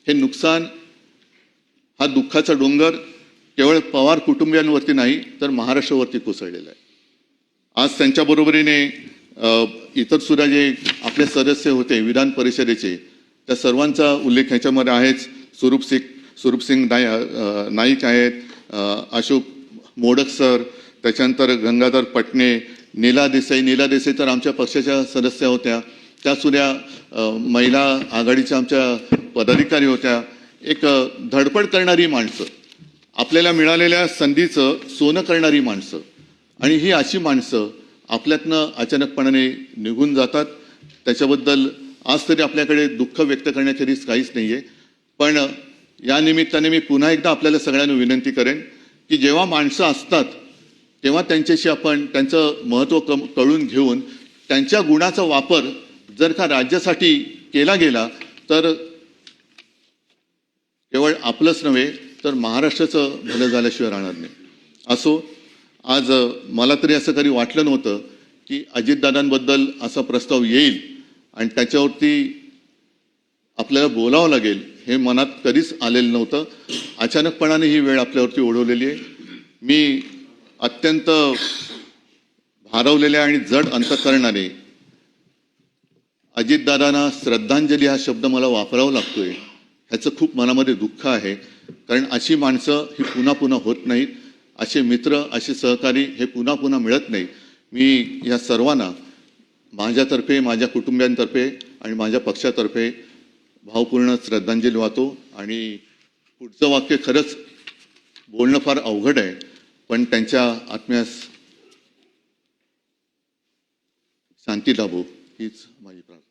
हे नुकसान हा दुःखाचा डोंगर केवळ पवार कुटुंबियांवरती नाही तर महाराष्ट्रावरती कोसळलेला आहे। आज त्यांच्या बरोबरीने इतर सुद्धा जे आपले सदस्य होते विधान परिषदेचे त्या सर्वांचा उल्लेख ह्याच्यामध्ये आहेच। स्वरूपसिंग नाईक आहेत, अशोक मोडक सर, त्याच्यानंतर गंगाधर पटणे, नीला देसाई तर आमच्या पक्षाच्या सदस्य होत्या, त्या सुद्धा महिला आघाडीच्या आमच्या पदाधिकारी होत्या। एक धडपड करणारी माणसं, आपल्याला मिळालेल्या संधीचं सोनं करणारी माणसं, आणि ही अशी माणसं आपल्यातनं अचानकपणाने निघून जातात। त्याच्याबद्दल आज तरी आपल्याकडे दुःख व्यक्त करण्याखेरीज काहीच नाही आहे। पण या निमित्ताने मी पुन्हा एकदा आपल्याला सगळ्यांना विनंती करेन की जेव्हा माणसं असतात तेव्हा त्यांच्याशी आपण त्यांचं महत्त्व कळून घेऊन त्यांच्या गुणाचा वापर जर का राज्यासाठी केला गेला तर केवळ आपलंच नव्हे तर महाराष्ट्राचं भलं झाल्याशिवाय राहणार नाही। असो, आज मला तरी असं कधी वाटलं नव्हतं की अजितदादांबद्दल असा प्रस्ताव येईल आणि त्याच्यावरती आपल्याला बोलावं लागेल हे मनात कधीच आलेलं नव्हतं। अचानकपणाने ही वेळ आपल्यावरती ओढवलेली आहे। मी अत्यंत भारावलेल्या आणि जड अंतःकरणाने अजितदादांना श्रद्धांजली हा शब्द मला वापरावा लागतोय, ह्याचं खूप मनामध्ये दुःख आहे। कारण अशी माणसं ही पुन्हा पुन्हा होत नाहीत, असे मित्र असे सहकारी हे पुन्हा पुन्हा मिळत नाही। मी या सर्वांना माझ्यातर्फे, माझ्या कुटुंबियांतर्फे आणि माझ्या पक्षातर्फे भावपूर्ण श्रद्धांजली वाहतो। आणि पुढचं वाक्य खरंच बोलणं फार अवघड आहे, पण त्यांच्या आत्म्यास शांती लाभो हीच माझी प्रार्थना।